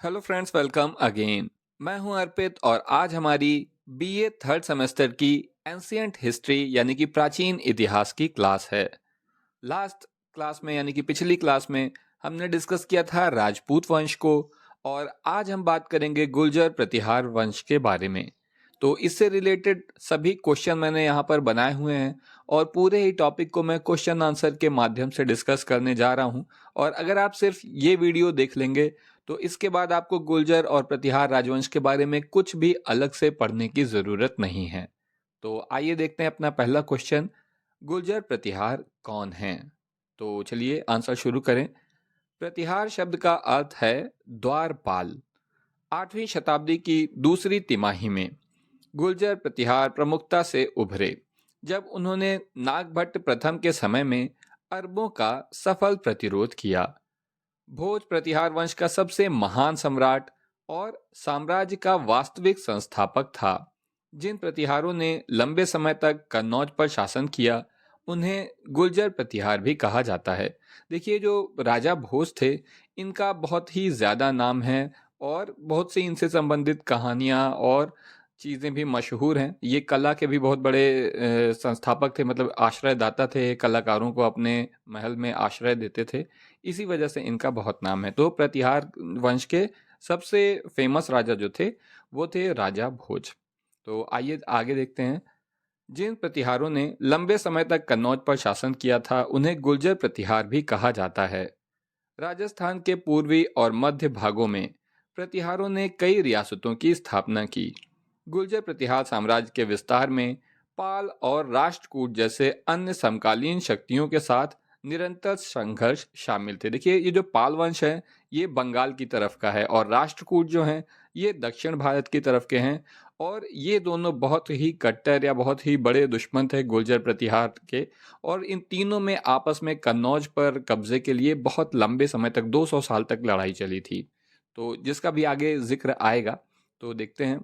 Hello friends, welcome again. मैं हूं अर्पित और आज हमारी बीए थर्ड सेमेस्टर की एंशियंट हिस्ट्री यानी कि प्राचीन इतिहास की क्लास है। लास्ट क्लास में यानी कि पिछली क्लास में हमने डिस्कस किया था राजपूत वंश को, और आज हम बात करेंगे गुर्जर प्रतिहार वंश के बारे में। तो इससे रिलेटेड सभी क्वेश्चन मैंने यहाँ पर बनाए हुए हैं और पूरे ही टॉपिक को मैं क्वेश्चन आंसर के माध्यम से डिस्कस करने जा रहा हूँ। और अगर आप सिर्फ ये वीडियो देख लेंगे तो इसके बाद आपको गुर्जर और प्रतिहार राजवंश के बारे में कुछ भी अलग से पढ़ने की ज़रूरत नहीं है। तो आइए देखते हैं अपना पहला क्वेश्चन, गुर्जर प्रतिहार कौन हैं? तो चलिए आंसर शुरू करें। प्रतिहार शब्द का अर्थ है द्वारपाल। 8वीं शताब्दी की दूसरी तिमाही में गुर्जर प्रतिहार प्रमुखता से उभरे जब उन्होंने नागभट्ट प्रथम के समय में अरबों का सफल प्रतिरोध किया। भोज प्रतिहार वंश का सबसे महान सम्राट और साम्राज्य का वास्तविक संस्थापक था। जिन प्रतिहारों ने लंबे समय तक कन्नौज पर शासन किया उन्हें गुर्जर प्रतिहार भी कहा जाता है। देखिए, जो राजा भोज थे इनका बहुत ही ज़्यादा नाम है और बहुत सी इनसे संबंधित कहानियाँ और चीज़ें भी मशहूर हैं। ये कला के भी बहुत बड़े संस्थापक थे, मतलब आश्रयदाता थे, कलाकारों को अपने महल में आश्रय देते थे। इसी वजह से इनका बहुत नाम है। तो प्रतिहार वंश के सबसे फेमस राजा जो थे वो थे राजा भोज। तो आइए आगे देखते हैं। जिन प्रतिहारों ने लंबे समय तक कन्नौज पर शासन किया था उन्हें गुर्जर प्रतिहार भी कहा जाता है। राजस्थान के पूर्वी और मध्य भागों में प्रतिहारों ने कई रियासतों की स्थापना की। गुर्जर प्रतिहार साम्राज्य के विस्तार में पाल और राष्ट्रकूट जैसे अन्य समकालीन शक्तियों के साथ निरंतर संघर्ष शामिल थे। देखिए, ये जो पाल वंश है ये बंगाल की तरफ का है और राष्ट्रकूट जो है ये दक्षिण भारत की तरफ के हैं। और ये दोनों बहुत ही कट्टर या बहुत ही बड़े दुश्मन थे गुर्जर प्रतिहार के। और इन तीनों में आपस में कन्नौज पर कब्जे के लिए बहुत लंबे समय तक 200 साल तक लड़ाई चली थी। तो जिसका भी आगे जिक्र आएगा। तो देखते हैं।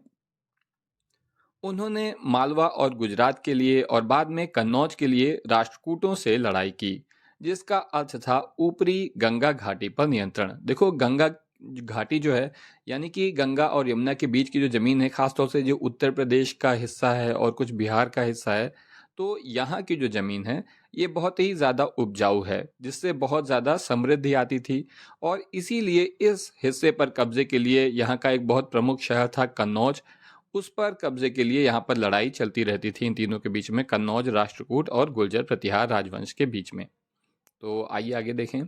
उन्होंने मालवा और गुजरात के लिए और बाद में कन्नौज के लिए राष्ट्रकूटों से लड़ाई की, जिसका अर्थ था ऊपरी गंगा घाटी पर नियंत्रण। देखो, गंगा घाटी जो है यानी कि गंगा और यमुना के बीच की जो जमीन है, खासतौर से जो उत्तर प्रदेश का हिस्सा है और कुछ बिहार का हिस्सा है, तो यहाँ की जो जमीन है ये बहुत ही ज़्यादा उपजाऊ है, जिससे बहुत ज़्यादा समृद्धि आती थी। और इसीलिए इस हिस्से पर कब्जे के लिए यहाँ का एक बहुत प्रमुख शहर था कन्नौज। उस पर कब्जे के लिए यहाँ पर लड़ाई चलती रहती थी इन तीनों के बीच में, कन्नौज, राष्ट्रकूट और गुर्जर प्रतिहार राजवंश के बीच में। तो आइए आगे देखें।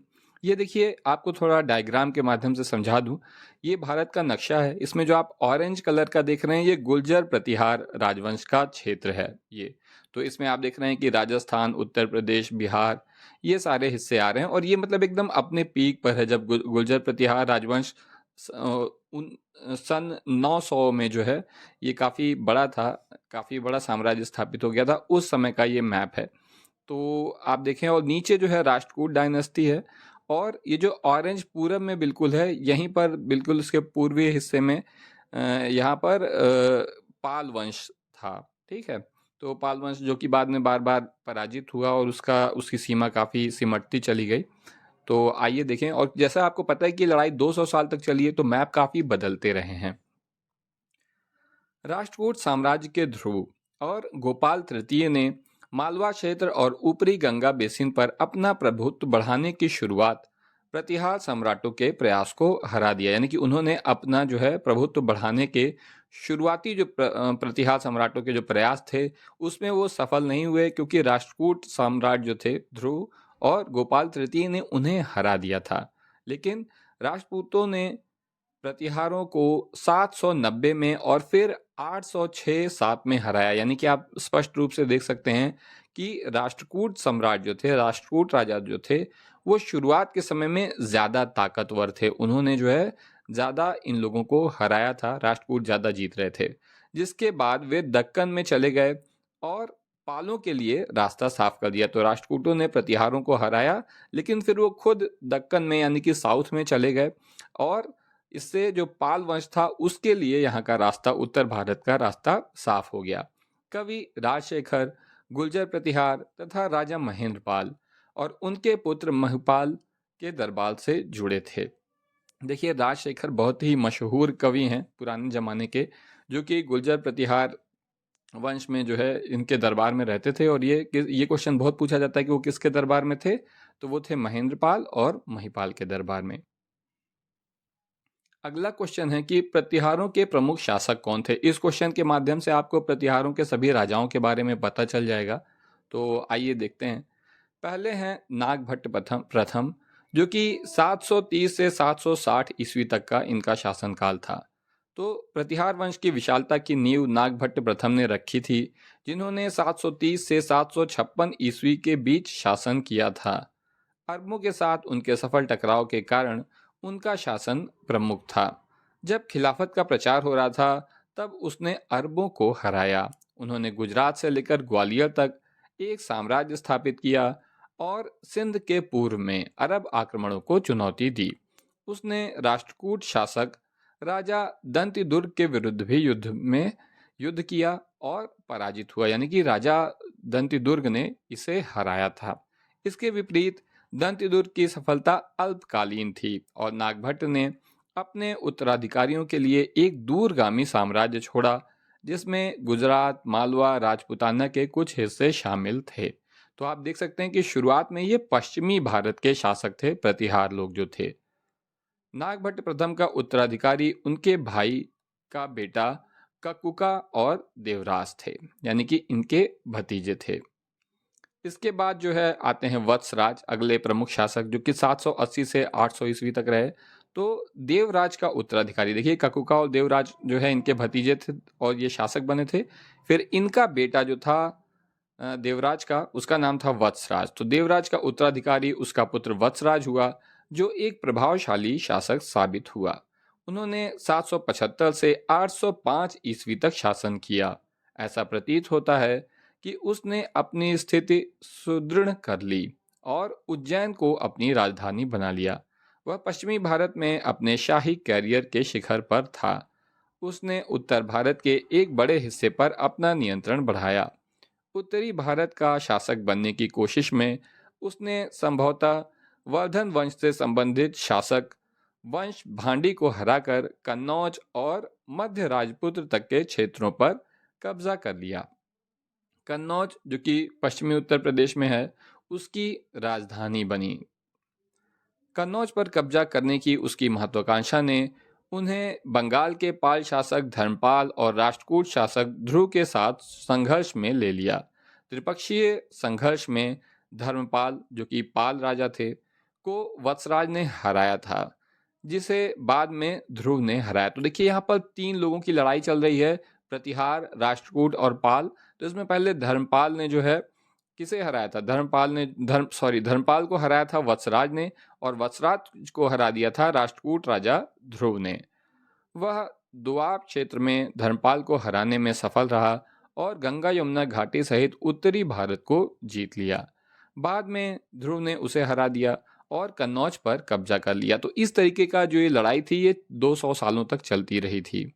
ये देखिए, आपको थोड़ा डायग्राम के माध्यम से समझा दूं। ये भारत का नक्शा है। इसमें जो आप ऑरेंज कलर का देख रहे हैं ये गुर्जर प्रतिहार राजवंश का क्षेत्र है। ये तो इसमें आप देख रहे हैं कि राजस्थान, उत्तर प्रदेश, बिहार, ये सारे हिस्से आ रहे हैं। और ये मतलब एकदम अपने पीक पर है जब गुर्जर प्रतिहार राजवंश सन 900 में जो है ये काफ़ी बड़ा था, काफ़ी बड़ा साम्राज्य स्थापित हो गया था। उस समय का ये मैप है। तो आप देखें, और नीचे जो है राष्ट्रकूट डायनेस्टी है। और ये जो ऑरेंज पूरब में बिल्कुल है, यहीं पर बिल्कुल इसके पूर्वी हिस्से में यहाँ पर पाल वंश था। ठीक है। तो पाल वंश जो कि बाद में बार बार पराजित हुआ और उसकी सीमा काफ़ी सिमटती चली गई। तो आइए देखें। और जैसा आपको पता है कि लड़ाई 200 साल तक चली है तो मैप काफ़ी बदलते रहे हैं। राष्ट्रकूट साम्राज्य के ध्रुव और गोपाल तृतीय ने मालवा क्षेत्र और ऊपरी गंगा बेसिन पर अपना प्रभुत्व बढ़ाने की शुरुआत प्रतिहार सम्राटों के प्रयास को हरा दिया। यानी कि उन्होंने अपना जो है प्रभुत्व बढ़ाने के शुरुआती जो प्रतिहार सम्राटों के जो प्रयास थे उसमें वो सफल नहीं हुए, क्योंकि राष्ट्रकूट सम्राट जो थे ध्रुव और गोपाल तृतीय ने उन्हें हरा दिया था। लेकिन राजपूतों ने प्रतिहारों को 790 में और फिर 806-7 में हराया। यानी कि आप स्पष्ट रूप से देख सकते हैं कि राष्ट्रकूट सम्राट जो थे, राष्ट्रकूट राजा जो थे, वो शुरुआत के समय में ज़्यादा ताकतवर थे। उन्होंने जो है ज़्यादा इन लोगों को हराया था, राष्ट्रकूट ज़्यादा जीत रहे थे। जिसके बाद वे दक्कन में चले गए और पालों के लिए रास्ता साफ कर दिया। तो राष्ट्रकूटों ने प्रतिहारों को हराया, लेकिन फिर वो खुद दक्कन में यानी कि साउथ में चले गए। और इससे जो पाल वंश था उसके लिए यहाँ का रास्ता, उत्तर भारत का रास्ता साफ हो गया। कवि राजशेखर गुर्जर प्रतिहार तथा राजा महेंद्रपाल और उनके पुत्र महिपाल के दरबार से जुड़े थे। देखिए, राजशेखर बहुत ही मशहूर कवि हैं पुराने ज़माने के, जो कि गुर्जर प्रतिहार वंश में जो है इनके दरबार में रहते थे। और ये क्वेश्चन बहुत पूछा जाता है कि वो किसके दरबार में थे, तो वो थे महेंद्रपाल और महिपाल के दरबार में। अगला क्वेश्चन है कि प्रतिहारों के प्रमुख शासक कौन थे। इस क्वेश्चन के माध्यम से आपको प्रतिहारों के सभी राजाओं के बारे में पता चल जाएगा। तो आइए देखते हैं। पहले हैं नागभट्ट प्रथम, जो कि 730 से 760 ईस्वी तक का इनका शासनकाल था। तो प्रतिहार वंश की विशालता की नींव नागभट्ट प्रथम ने रखी थी, जिन्होंने 730 से 756 ईस्वी के बीच शासन किया था। अरबों के साथ उनके सफल टकराव के कारण उनका शासन प्रमुख था। जब खिलाफत का प्रचार हो रहा था, तब उसने अरबों को हराया। उन्होंने गुजरात से लेकर ग्वालियर तक एक साम्राज्य स्थापित किया और सिंध के पूर्व में अरब आक्रमणों को चुनौती दी। उसने राष्ट्रकूट शासक राजा दंतिदुर्ग के विरुद्ध भी युद्ध किया और पराजित हुआ, यानी कि राजा दंतिदुर्ग ने इसे हराया था। इसके विपरीत दंतिदुर्ग की सफलता अल्पकालीन थी और नागभट्ट ने अपने उत्तराधिकारियों के लिए एक दूरगामी साम्राज्य छोड़ा, जिसमें गुजरात, मालवा, राजपूताना के कुछ हिस्से शामिल थे। तो आप देख सकते हैं कि शुरुआत में ये पश्चिमी भारत के शासक थे, प्रतिहार लोग जो थे। नागभट्ट प्रथम का उत्तराधिकारी उनके भाई का बेटा ककुका और देवराज थे, यानी कि इनके भतीजे थे। इसके बाद जो है आते हैं वत्सराज, अगले प्रमुख शासक, जो कि 780 से 800 ईस्वी तक रहे। तो देवराज का उत्तराधिकारी, देखिए ककुका और देवराज जो है इनके भतीजे थे और ये शासक बने थे। फिर इनका बेटा जो था देवराज का, उसका नाम था वत्सराज। तो देवराज का उत्तराधिकारी उसका पुत्र वत्सराज हुआ, जो एक प्रभावशाली शासक साबित हुआ। उन्होंने 775 से 805 ईस्वी तक शासन किया। ऐसा प्रतीत होता है कि उसने अपनी स्थिति सुदृढ़ कर ली और उज्जैन को अपनी राजधानी बना लिया। वह पश्चिमी भारत में अपने शाही कैरियर के शिखर पर था। उसने उत्तर भारत के एक बड़े हिस्से पर अपना नियंत्रण बढ़ाया। उत्तरी भारत का शासक बनने की कोशिश में उसने संभवतः वर्धन वंश से संबंधित शासक वंश भांडी को हराकर कन्नौज और मध्य राजपुत्र तक के क्षेत्रों पर कब्जा कर लिया। कन्नौज, जो कि पश्चिमी उत्तर प्रदेश में है, उसकी राजधानी बनी। कन्नौज पर कब्जा करने की उसकी महत्वाकांक्षा ने उन्हें बंगाल के पाल शासक धर्मपाल और राष्ट्रकूट शासक ध्रुव के साथ संघर्ष में ले लिया। त्रिपक्षीय संघर्ष में धर्मपाल, जो कि पाल राजा थे, को वत्सराज ने हराया था, जिसे बाद में ध्रुव ने हराया। तो देखिए यहाँ पर 3 लोगों की लड़ाई चल रही है, प्रतिहार, राष्ट्रकूट और पाल। तो इसमें पहले धर्मपाल ने जो है किसे हराया था, धर्मपाल को हराया था वत्सराज ने, और वत्सराज को हरा दिया था राष्ट्रकूट राजा ध्रुव ने। वह दोआब क्षेत्र में धर्मपाल को हराने में सफल रहा और गंगा यमुना घाटी सहित उत्तरी भारत को जीत लिया। बाद में ध्रुव ने उसे हरा दिया और कन्नौज पर कब्जा कर लिया। तो इस तरीके का जो ये लड़ाई थी, ये 200 सालों तक चलती रही थी।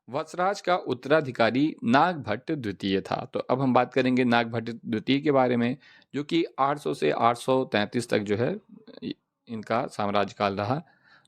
वत्सराज का उत्तराधिकारी नागभट्ट द्वितीय था। तो अब हम बात करेंगे नागभट्ट द्वितीय के बारे में, जो कि 800 से 833 तक जो है इनका साम्राज्यकाल रहा।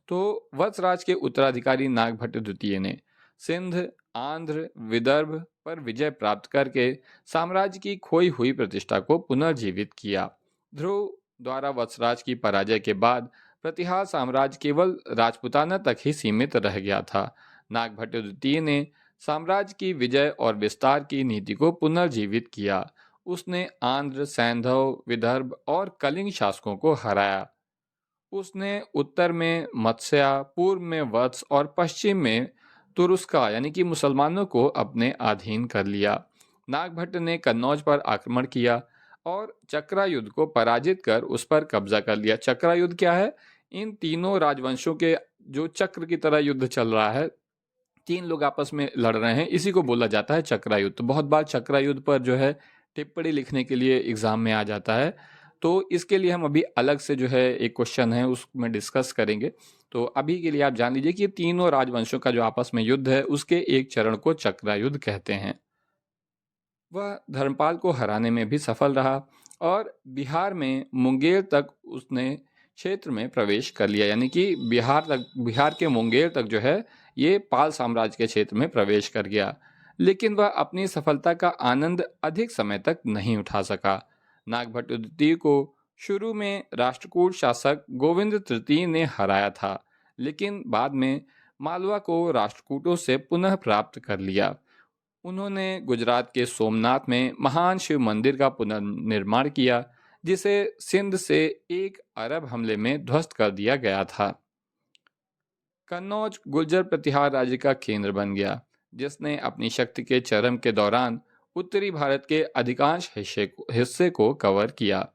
तो वत्सराज के उत्तराधिकारी नागभट्ट द्वितीय ने सिंध, आंध्र, विदर्भ पर विजय प्राप्त करके साम्राज्य की खोई हुई प्रतिष्ठा को पुनर्जीवित किया। ध्रुव द्वारा वत्सराज की पराजय के बाद प्रतिहार साम्राज्य केवल राजपूताना तक ही सीमित रह गया था। नागभट्ट द्वितीय ने साम्राज्य की विजय और विस्तार की नीति को पुनर्जीवित किया। उसने आंध्र, सैंधव, विदर्भ और कलिंग शासकों को हराया। उसने उत्तर में मत्स्या, पूर्व में वत्स और पश्चिम में तुरुस्का, यानी कि मुसलमानों को अपने अधीन कर लिया। नागभट्ट ने कन्नौज पर आक्रमण किया और चक्रा युद्ध को पराजित कर उस पर कब्जा कर लिया। चक्रा युद्ध क्या है? इन तीनों राजवंशों के जो चक्र की तरह युद्ध चल रहा है, 3 लोग आपस में लड़ रहे हैं, इसी को बोला जाता है चक्रा युद्ध। तो बहुत बार चक्रा युद्ध पर जो है टिप्पणी लिखने के लिए एग्जाम में आ जाता है। तो इसके लिए हम अभी अलग से जो है एक क्वेश्चन है उसमें डिस्कस करेंगे। तो अभी के लिए आप जान लीजिए कि ये तीनों राजवंशों का जो आपस में युद्ध है, उसके एक चरण को चक्रा युद्ध कहते हैं। वह धर्मपाल को हराने में भी सफल रहा और बिहार में मुंगेर तक उसने क्षेत्र में प्रवेश कर लिया, यानी कि बिहार के मुंगेर तक जो है ये पाल साम्राज्य के क्षेत्र में प्रवेश कर गया। लेकिन वह अपनी सफलता का आनंद अधिक समय तक नहीं उठा सका। नागभट्ट द्वितीय को शुरू में राष्ट्रकूट शासक गोविंद तृतीय ने हराया था, लेकिन बाद में मालवा को राष्ट्रकूटों से पुनः प्राप्त कर लिया। उन्होंने गुजरात के सोमनाथ में महान शिव मंदिर का पुनर्निर्माण किया, जिसे सिंध से एक अरब हमले में ध्वस्त कर दिया गया था। कन्नौज गुर्जर प्रतिहार राज्य का केंद्र बन गया, जिसने अपनी शक्ति के चरम के दौरान उत्तरी भारत के अधिकांश हिस्से को कवर किया।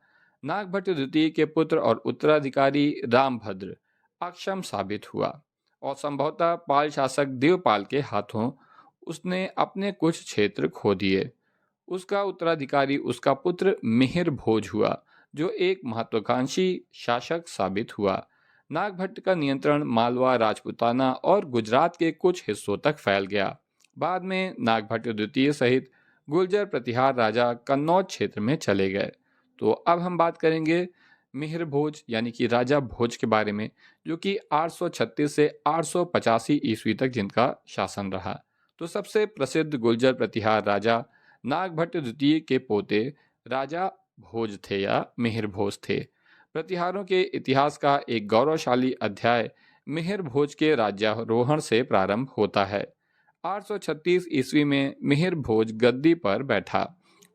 नागभट्ट द्वितीय के पुत्र और उत्तराधिकारी रामभद्र अक्षम साबित हुआ और संभवतः पाल शासक देवपाल के हाथों उसने अपने कुछ क्षेत्र खो दिए। उसका उत्तराधिकारी उसका पुत्र मिहिर भोज हुआ, जो एक महत्वाकांक्षी शासक साबित हुआ। नागभट्ट का नियंत्रण मालवा, राजपूताना और गुजरात के कुछ हिस्सों तक फैल गया। बाद में नागभट्ट द्वितीय सहित गुर्जर प्रतिहार राजा कन्नौज क्षेत्र में चले गए। तो अब हम बात करेंगे मिहिर भोज यानी कि राजा भोज के बारे में, जो कि 836 से 885 ईस्वी तक जिनका शासन रहा। तो सबसे प्रसिद्ध गुर्जर प्रतिहार राजा नागभट्ट द्वितीय के पोते राजा भोज थे या मिहिर भोज थे। प्रतिहारों के इतिहास का एक गौरवशाली अध्याय मिहिर भोज के राज्यारोहण से प्रारंभ होता है। 836 ईस्वी में मिहिर भोज गद्दी पर बैठा।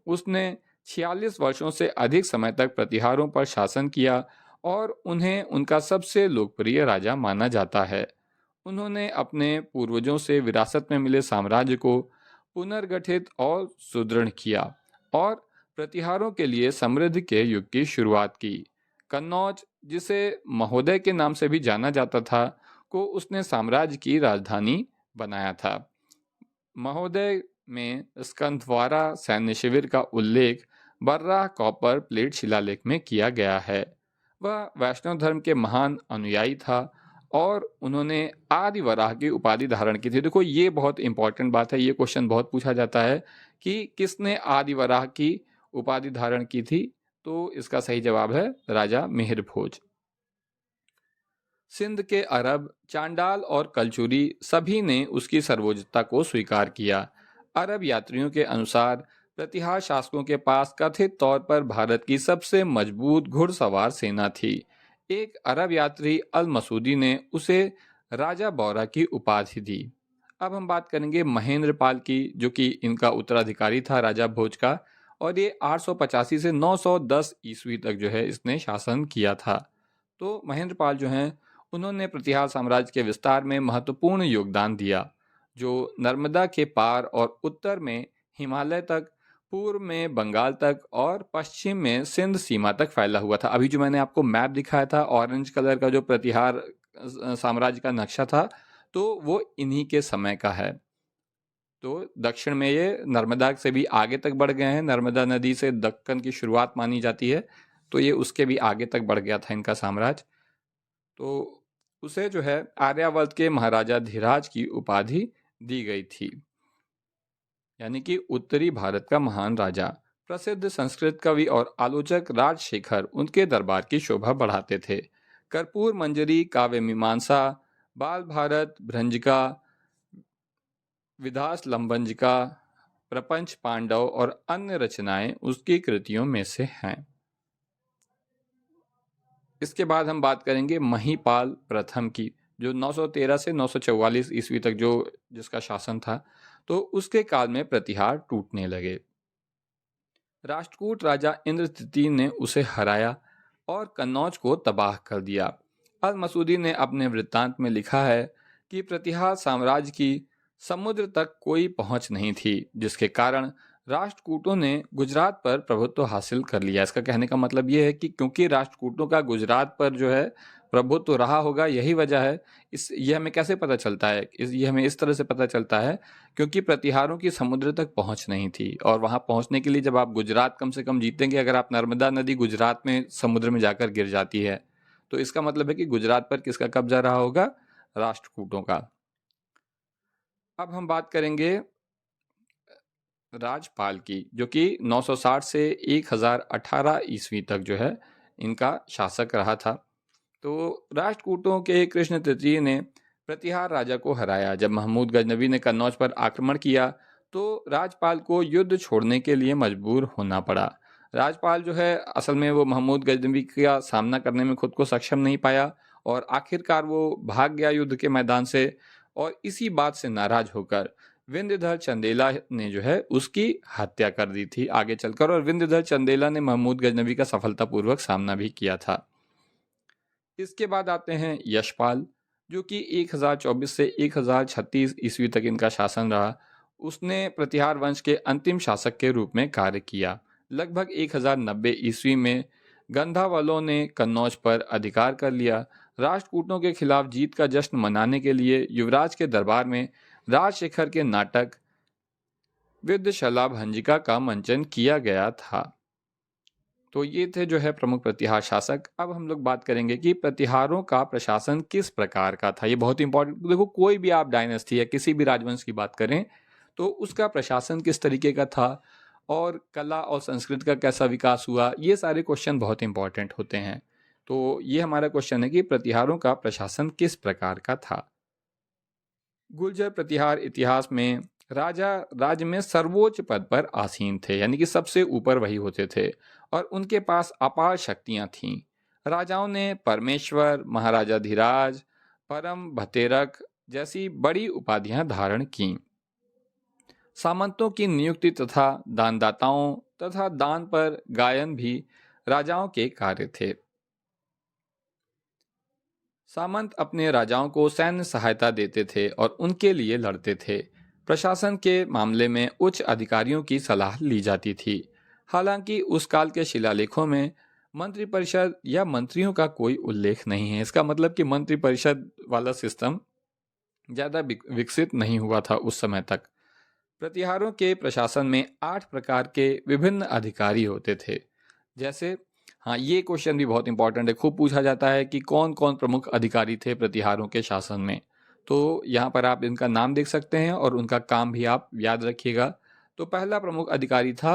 उसने 46 वर्षों से अधिक समय तक प्रतिहारों पर शासन किया और उन्हें उनका सबसे लोकप्रिय राजा माना जाता है। उन्होंने अपने पूर्वजों से विरासत में मिले साम्राज्य को पुनर्गठित और सुदृढ़ किया और प्रतिहारों के लिए समृद्धि के युग की शुरुआत की। कन्नौज, जिसे महोदय के नाम से भी जाना जाता था, को उसने साम्राज्य की राजधानी बनाया था। महोदय में स्कंदवारा सैन्य शिविर का उल्लेख बर्राह कॉपर प्लेट शिलालेख में किया गया है। वह वैष्णव धर्म के महान अनुयायी था और उन्होंने आदि वराह की उपाधि धारण की थी। देखो, ये बहुत इंपॉर्टेंट बात है, ये क्वेश्चन बहुत पूछा जाता है कि किसने आदि वराह की उपाधि धारण की थी। तो इसका सही जवाब है राजा मिहिर भोज। सिंध के अरब, चांडाल और कलचुरी सभी ने उसकी सर्वोच्चता को स्वीकार किया। अरब यात्रियों के अनुसार प्रतिहार शासकों के पास कथित तौर पर भारत की सबसे मजबूत घुड़सवार सेना थी। एक अरब यात्री अल मसूदी ने उसे राजा बौरा की उपाधि दी। अब हम बात करेंगे महेंद्रपाल की, जो कि इनका उत्तराधिकारी था राजा भोज का, और ये 885 से 910 ईस्वी तक जो है इसने शासन किया था। तो महेंद्रपाल जो हैं उन्होंने प्रतिहार साम्राज्य के विस्तार में महत्वपूर्ण योगदान दिया, जो नर्मदा के पार और उत्तर में हिमालय तक, पूर्व में बंगाल तक और पश्चिम में सिंध सीमा तक फैला हुआ था। अभी जो मैंने आपको मैप दिखाया था ऑरेंज कलर का, जो प्रतिहार साम्राज्य का नक्शा था, तो वो इन्हीं के समय का है। तो दक्षिण में ये नर्मदा से भी आगे तक बढ़ गए हैं। नर्मदा नदी से दक्कन की शुरुआत मानी जाती है, तो ये उसके भी आगे तक बढ़ गया था इनका साम्राज्य। तो उसे जो है आर्यावर्त के महाराजा धीराज की उपाधि दी गई थी, यानी कि उत्तरी भारत का महान राजा। प्रसिद्ध संस्कृत कवि और आलोचक राजशेखर उनके दरबार की शोभा बढ़ाते थे। कर्पूर मंजरी, काव्य मीमांसा, बाल भारत, भ्रंजिका, विधास लंबंजिका, प्रपंच पांडव और अन्य रचनाएं उसकी कृतियों में से हैं। इसके बाद हम बात करेंगे महीपाल प्रथम की, जो 913 से 944 ईस्वी तक जिसका शासन था। तो उसके काल में प्रतिहार टूटने लगे। राष्ट्रकूट राजा इंद्र तृतीय ने उसे हराया और कन्नौज को तबाह कर दिया। अल मसूदी ने अपने वृत्तांत में लिखा है कि प्रतिहार साम्राज्य की समुद्र तक कोई पहुंच नहीं थी, जिसके कारण राष्ट्रकूटों ने गुजरात पर प्रभुत्व हासिल कर लिया। इसका कहने का मतलब यह है कि क्योंकि राष्ट्रकूटों का गुजरात पर जो है प्रभुत्व रहा होगा, यही वजह है। ये हमें कैसे पता चलता है? ये हमें इस तरह से पता चलता है क्योंकि प्रतिहारों की समुद्र तक पहुंच नहीं थी, और वहां पहुंचने के लिए जब आप गुजरात कम से कम जीतेंगे, अगर आप नर्मदा नदी गुजरात में समुद्र में जाकर गिर जाती है, तो इसका मतलब है कि गुजरात पर किसका कब्जा रहा होगा? राष्ट्रकूटों का। अब हम बात करेंगे राजपाल की, जो कि 960 से 1018 ईस्वी तक जो है इनका शासक रहा था। तो राष्ट्रकूटों के कृष्ण तृतीय ने प्रतिहार राजा को हराया। जब महमूद गजनवी ने कन्नौज पर आक्रमण किया तो राजपाल को युद्ध छोड़ने के लिए मजबूर होना पड़ा। राजपाल जो है असल में वो महमूद गजनवी का सामना करने में खुद को सक्षम नहीं पाया और आखिरकार वो भाग गया युद्ध के मैदान से। और इसी बात से नाराज होकर विंध्यधर चंदेला ने जो है उसकी हत्या कर दी थी आगे चलकर, और विंध्यधर चंदेला ने महमूद गजनवी का सफलतापूर्वक सामना भी किया था। इसके बाद आते हैं यशपाल, जो कि 1024 से 1036 ईस्वी तक इनका शासन रहा। उसने प्रतिहार वंश के अंतिम शासक के रूप में कार्य किया। लगभग 1090 ईस्वी में गंधावलों ने कन्नौज पर अधिकार कर लिया। राष्ट्रकूटों के खिलाफ जीत का जश्न मनाने के लिए युवराज के दरबार में राजशेखर के नाटक विद्यशलाभंजिका का मंचन किया गया था। तो ये थे जो है प्रमुख प्रतिहार शासक। अब हम लोग बात करेंगे कि प्रतिहारों का प्रशासन किस प्रकार का था। ये बहुत इंपॉर्टेंट, देखो कोई भी आप डायनेस्टी या किसी भी राजवंश की बात करें तो उसका प्रशासन किस तरीके का था और कला और संस्कृति का कैसा विकास हुआ, ये सारे क्वेश्चन बहुत इंपॉर्टेंट होते हैं। तो ये हमारा क्वेश्चन है कि प्रतिहारों का प्रशासन किस प्रकार का था। गुर्जर प्रतिहार इतिहास में राजा राज्य में सर्वोच्च पद पर आसीन थे, यानी कि सबसे ऊपर वही होते थे और उनके पास अपार शक्तियां थीं। राजाओं ने परमेश्वर, महाराजाधिराज, परम भतेरक जैसी बड़ी उपाधियां धारण की। सामंतों की नियुक्ति तथा दानदाताओं तथा दान पर गायन भी राजाओं के कार्य थे। सामंत अपने राजाओं को सैन्य सहायता देते थे और उनके लिए लड़ते थे। प्रशासन के मामले में उच्च अधिकारियों की सलाह ली जाती थी। हालांकि उस काल के शिलालेखों में मंत्रिपरिषद या मंत्रियों का कोई उल्लेख नहीं है। इसका मतलब कि मंत्रिपरिषद वाला सिस्टम ज़्यादा विकसित नहीं हुआ था उस समय तक। प्रतिहारों के प्रशासन में 8 प्रकार के विभिन्न अधिकारी होते थे। जैसे हाँ, ये क्वेश्चन भी बहुत इंपॉर्टेंट है, खूब पूछा जाता है कि कौन कौन प्रमुख अधिकारी थे प्रतिहारों के शासन में। तो यहाँ पर आप इनका नाम देख सकते हैं और उनका काम भी आप याद रखिएगा। तो पहला प्रमुख अधिकारी था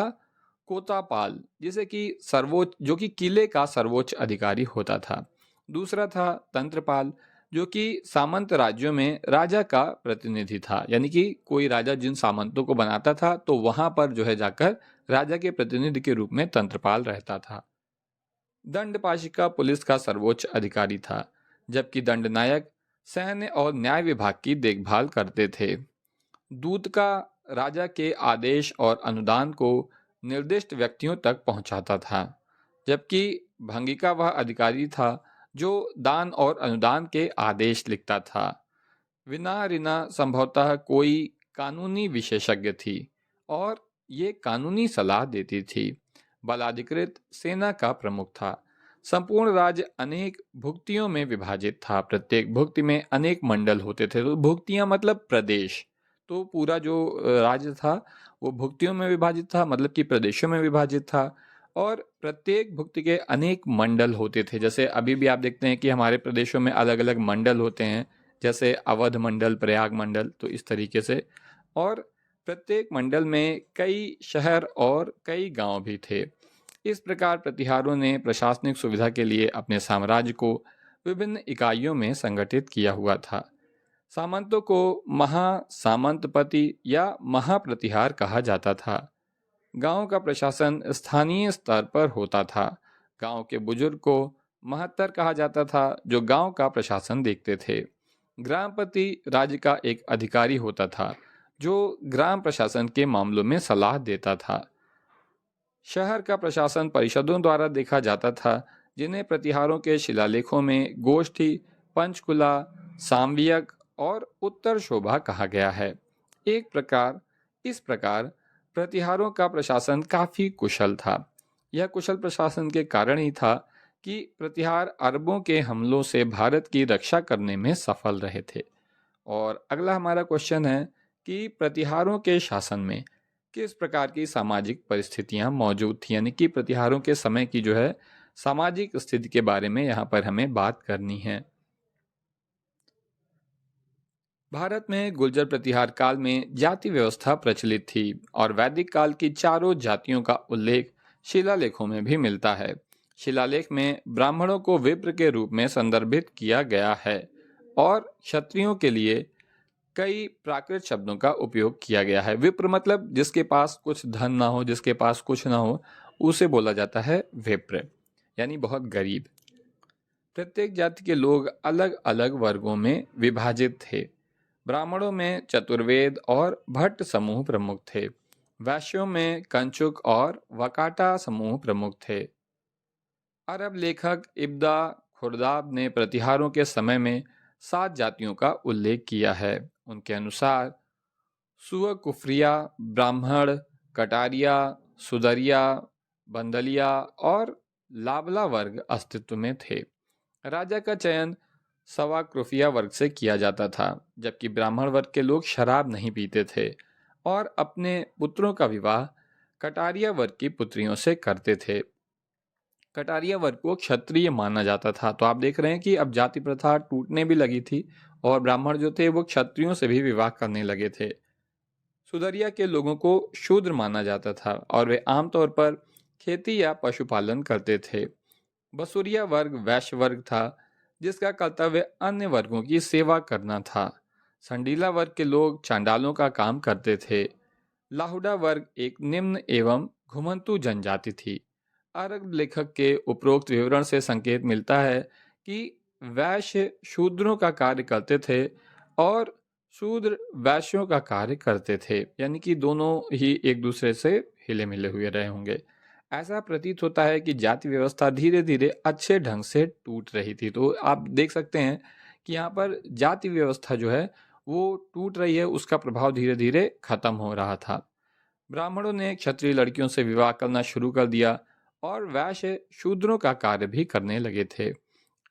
कोतापाल, जिसे कि सर्वोच्च, जो कि किले का सर्वोच्च अधिकारी होता था। दूसरा था तंत्रपाल, जो कि सामंत राज्यों में राजा का प्रतिनिधि था, यानी कि कोई राजा जिन सामंतों को बनाता था तो वहां पर जो है जाकर राजा के प्रतिनिधि के रूप में तंत्रपाल रहता था। दंडपाशिका पुलिस का सर्वोच्च अधिकारी था, जबकि दंडनायक सैन्य और न्याय विभाग की देखभाल करते थे। दूत का राजा के आदेश और अनुदान को निर्दिष्ट व्यक्तियों तक पहुंचाता था, जबकि भंगिका वह अधिकारी था जो दान और अनुदान के आदेश लिखता था। विनारिना संभवतः कोई कानूनी विशेषज्ञ थी और ये कानूनी सलाह देती थी। बलाधिकृत सेना का प्रमुख था। संपूर्ण राज्य अनेक भुक्तियों में विभाजित था। प्रत्येक भुक्ति में अनेक मंडल होते थे। तो भुक्तियां मतलब प्रदेश। तो पूरा जो राज्य था वो भुक्तियों में विभाजित था, मतलब कि प्रदेशों में विभाजित था। और प्रत्येक भुक्ति के अनेक मंडल होते थे। जैसे अभी भी आप देखते हैं कि हमारे प्रदेशों में अलग अलग मंडल होते हैं, जैसे अवध मंडल, प्रयाग मंडल, तो इस तरीके से। और प्रत्येक मंडल में कई शहर और कई गांव भी थे। इस प्रकार प्रतिहारों ने प्रशासनिक सुविधा के लिए अपने साम्राज्य को विभिन्न इकाइयों में संगठित किया हुआ था। सामंतों को महासामंतपति या महाप्रतिहार कहा जाता था। गांव का प्रशासन स्थानीय स्तर पर होता था। गांव के बुजुर्ग को महत्तर कहा जाता था, जो गांव का प्रशासन देखते थे। ग्रामपति राज्य का एक अधिकारी होता था, जो ग्राम प्रशासन के मामलों में सलाह देता था। शहर का प्रशासन परिषदों द्वारा देखा जाता था, जिन्हें प्रतिहारों के शिलालेखों में गोष्ठी, पंचकुला, सामवियक और उत्तर शोभा कहा गया है। इस प्रकार प्रतिहारों का प्रशासन काफी कुशल था। यह कुशल प्रशासन के कारण ही था कि प्रतिहार अरबों के हमलों से भारत की रक्षा करने में सफल रहे थे। और अगला हमारा क्वेश्चन है कि प्रतिहारों के शासन में किस प्रकार की सामाजिक परिस्थितियां मौजूद थी, यानी कि प्रतिहारों के समय की जो है सामाजिक स्थिति के बारे में यहाँ पर हमें बात करनी है। भारत में गुर्जर प्रतिहार काल में जाति व्यवस्था प्रचलित थी और वैदिक काल की चारों जातियों का उल्लेख शिलालेखों में भी मिलता है। शिलालेख में ब्राह्मणों को विप्र के रूप में संदर्भित किया गया है और क्षत्रियों के लिए कई प्राकृत शब्दों का उपयोग किया गया है। विप्र मतलब जिसके पास कुछ धन ना हो, जिसके पास कुछ ना हो, उसे बोला जाता है विप्र, यानी बहुत गरीब। प्रत्येक जाति के लोग अलग अलग वर्गों में विभाजित थे। ब्राह्मणों में चतुर्वेद और भट्ट समूह प्रमुख थे। वैश्यों में कंचुक और वकाटा समूह प्रमुख थे। अरब लेखक इब्दा खुर्दाब ने प्रतिहारों के समय में 7 जातियों का उल्लेख किया है। उनके अनुसार सुअकुफ्रिया, ब्राह्मण, कटारिया, सुदरिया, बंदलिया और लाबला वर्ग अस्तित्व में थे। राजा का चयन सवाक्रुफिया वर्ग से किया जाता था, जबकि ब्राह्मण वर्ग के लोग शराब नहीं पीते थे और अपने पुत्रों का विवाह कटारिया वर्ग की पुत्रियों से करते थे। कटारिया वर्ग को क्षत्रिय माना जाता था। तो आप देख रहे हैं कि अब जाति प्रथा टूटने भी लगी थी और ब्राह्मण जो थे वो क्षत्रियों से भी विवाह करने लगे थे। सुदरिया के लोगों को शूद्र माना जाता था और वे आमतौर पर खेती या पशुपालन करते थे। बसुरिया वर्ग वैश्य वर्ग था, जिसका कर्तव्य अन्य वर्गों की सेवा करना था। संडीला वर्ग के लोग चांडालों का काम करते थे। लाहुड़ा वर्ग एक निम्न एवं घुमंतु जनजाति थी। अरब लेखक के उपरोक्त विवरण से संकेत मिलता है कि वैश्य शूद्रों का कार्य करते थे और शूद्र वैश्यों का कार्य करते थे, यानी कि दोनों ही एक दूसरे से हिले मिले हुए रहे होंगे। ऐसा प्रतीत होता है कि जाति व्यवस्था धीरे धीरे अच्छे ढंग से टूट रही थी। तो आप देख सकते हैं कि यहाँ पर जाति व्यवस्था जो है वो टूट रही है, उसका प्रभाव धीरे धीरे खत्म हो रहा था। ब्राह्मणों ने क्षत्रिय लड़कियों से विवाह करना शुरू कर दिया और वैश्य शूद्रों का कार्य भी करने लगे थे।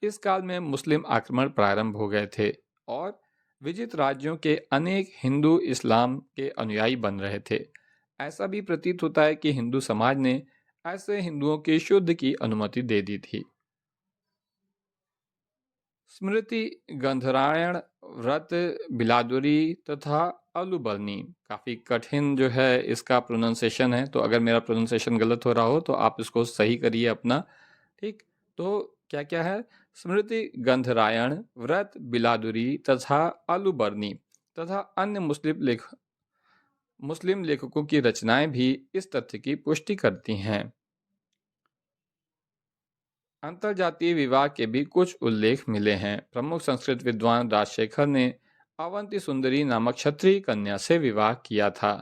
इस काल में मुस्लिम आक्रमण प्रारंभ हो गए थे और विजित राज्यों के अनेक हिंदू इस्लाम के अनुयायी बन रहे थे। ऐसा भी प्रतीत होता है कि हिंदू समाज ने ऐसे हिंदुओं की शुद्ध की अनुमति दे दी थी। स्मृति, गंधरायण, व्रत, बिलादुरी तथा अलुबलनी, काफ़ी कठिन जो है इसका प्रोनाउंसिएशन है, तो अगर मेरा प्रोनाउंसिएशन गलत हो रहा हो तो आप इसको सही करिए अपना। ठीक, तो क्या क्या है? स्मृति, गंधरायण, व्रत, बिलादुरी तथा अलुबरनी तथा अन्य मुस्लिम लेखकों की रचनाएं भी इस तथ्य की पुष्टि करती हैं। अंतरजातीय विवाह के भी कुछ उल्लेख मिले हैं। प्रमुख संस्कृत विद्वान राजशेखर ने अवंती सुंदरी नामक क्षत्रिय कन्या से विवाह किया था।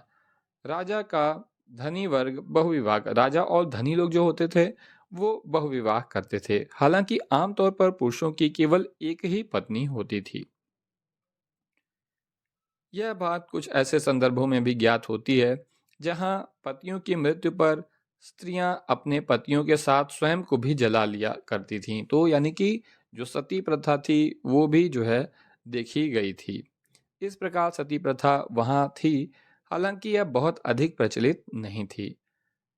राजा का धनी वर्ग बहुविवाह, राजा और धनी लोग जो होते थे वो बहुविवाह करते थे। हालांकि आमतौर पर पुरुषों की केवल एक ही पत्नी होती थी। यह बात कुछ ऐसे संदर्भों में भी ज्ञात होती है जहां पतियों की मृत्यु पर स्त्रियां अपने पतियों के साथ स्वयं को भी जला लिया करती थीं। तो यानी कि जो सती प्रथा थी वो भी जो है देखी गई थी। इस प्रकार सती प्रथा वहां थी, हालांकि यह बहुत अधिक प्रचलित नहीं थी।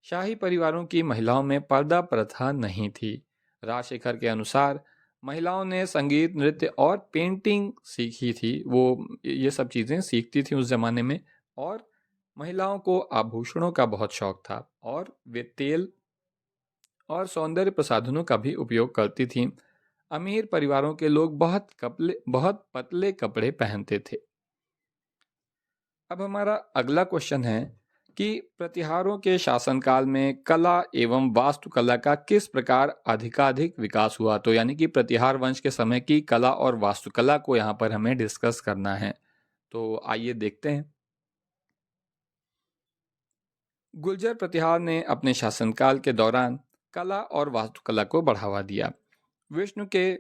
शाही परिवारों की महिलाओं में पर्दा प्रथा नहीं थी। राजशेखर के अनुसार महिलाओं ने संगीत, नृत्य और पेंटिंग सीखी थी। वो ये सब चीज़ें सीखती थी उस जमाने में। और महिलाओं को आभूषणों का बहुत शौक था और वे तेल और सौंदर्य प्रसाधनों का भी उपयोग करती थीं। अमीर परिवारों के लोग बहुत पतले कपड़े पहनते थे। अब हमारा अगला क्वेश्चन है कि प्रतिहारों के शासनकाल में कला एवं वास्तुकला का किस प्रकार अधिकाधिक विकास हुआ। तो यानी कि प्रतिहार वंश के समय की कला और वास्तुकला को यहाँ पर हमें डिस्कस करना है। तो आइए देखते हैं। गुर्जर प्रतिहार ने अपने शासनकाल के दौरान कला और वास्तुकला को बढ़ावा दिया। विष्णु के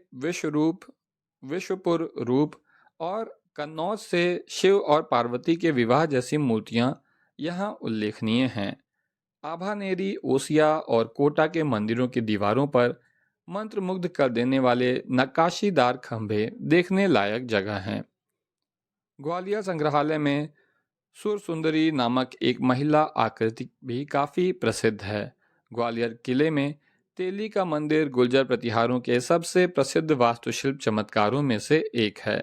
विश्वपुर रूप और कन्नौज से शिव और पार्वती के विवाह जैसी मूर्तियां यहाँ उल्लेखनीय हैं। आभानेरी, ओसिया और कोटा के मंदिरों की दीवारों पर मंत्रमुग्ध कर देने वाले नक्काशीदार खंभे देखने लायक जगह हैं। ग्वालियर संग्रहालय में सुरसुंदरी नामक एक महिला आकृति भी काफ़ी प्रसिद्ध है। ग्वालियर किले में तेली का मंदिर गुर्जर प्रतिहारों के सबसे प्रसिद्ध वास्तुशिल्प चमत्कारों में से एक है।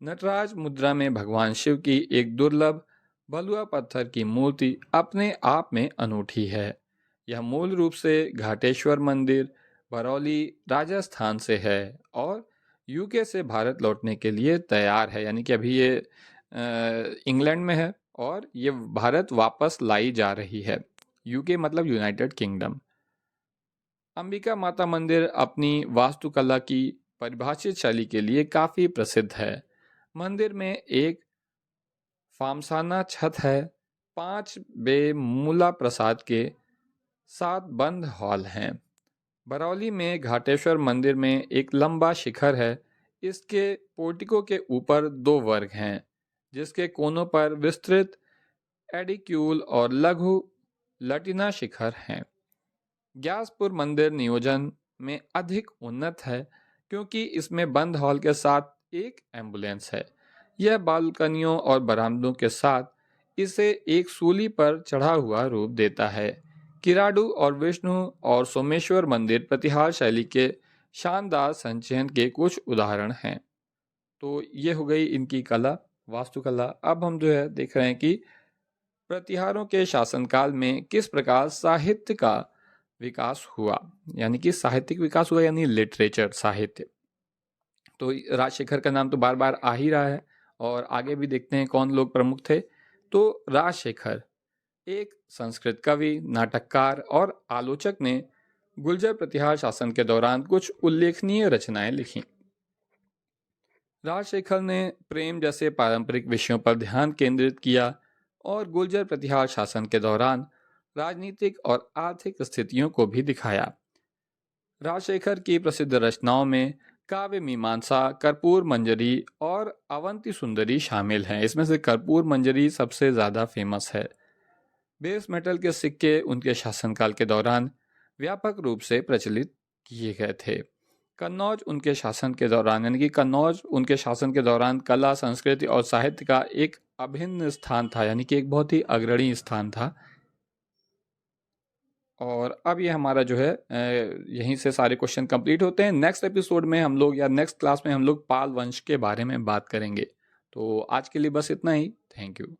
नटराज मुद्रा में भगवान शिव की एक दुर्लभ बलुआ पत्थर की मूर्ति अपने आप में अनूठी है। यह मूल रूप से घाटेश्वर मंदिर बरौली राजस्थान से है और यूके से भारत लौटने के लिए तैयार है, यानी कि अभी ये इंग्लैंड में है और ये भारत वापस लाई जा रही है। यूके मतलब यूनाइटेड किंगडम। अंबिका माता मंदिर अपनी वास्तुकला की परिभाषित शैली के लिए काफ़ी प्रसिद्ध है। मंदिर में एक फामसाना छत है, 5 बे मूला प्रसाद के 7 बंद हॉल हैं। बरौली में घाटेश्वर मंदिर में एक लंबा शिखर है। इसके पोर्टिको के ऊपर 2 वर्ग हैं, जिसके कोनों पर विस्तृत एडिक्यूल और लघु लटिना शिखर हैं। ग्यासपुर मंदिर नियोजन में अधिक उन्नत है क्योंकि इसमें बंद हॉल के साथ एक एम्बुलेंस है। यह बालकनियों और बरामदों के साथ इसे एक सूली पर चढ़ा हुआ रूप देता है। किराडू और विष्णु और सोमेश्वर मंदिर प्रतिहार शैली के शानदार संचयन के कुछ उदाहरण हैं। तो ये हो गई इनकी कला, वास्तुकला। अब हम जो है देख रहे हैं कि प्रतिहारों के शासनकाल में किस प्रकार साहित्य का विकास हुआ, यानी कि साहित्यिक विकास हुआ, यानी लिटरेचर, साहित्य। तो राजशेखर का नाम तो बार बार आ ही रहा है और आगे भी देखते हैं कौन लोग प्रमुख थे। तो राजशेखर एक संस्कृत कवि, नाटककार और आलोचक ने गुर्जर प्रतिहार शासन के दौरान कुछ उल्लेखनीय रचनाएं लिखी। राजशेखर ने प्रेम जैसे पारंपरिक विषयों पर ध्यान केंद्रित किया और गुर्जर प्रतिहार शासन के दौरान राजनीतिक और आर्थिक स्थितियों को भी दिखाया। राजशेखर की प्रसिद्ध रचनाओं में काव्य मीमांसा, कर्पूर मंजरी और अवंती सुंदरी शामिल हैं। इसमें से कर्पूर मंजरी सबसे ज़्यादा फेमस है। बेस मेटल के सिक्के उनके शासनकाल के दौरान व्यापक रूप से प्रचलित किए गए थे। कन्नौज उनके शासन के दौरान, यानी कि कन्नौज उनके शासन के दौरान कला, संस्कृति और साहित्य का एक अभिन्न स्थान था, यानी कि एक बहुत ही अग्रणी स्थान था। और अब ये हमारा जो है यहीं से सारे क्वेश्चन कंप्लीट होते हैं। नेक्स्ट एपिसोड में हम लोग, या नेक्स्ट क्लास में हम लोग पाल वंश के बारे में बात करेंगे। तो आज के लिए बस इतना ही। Thank you.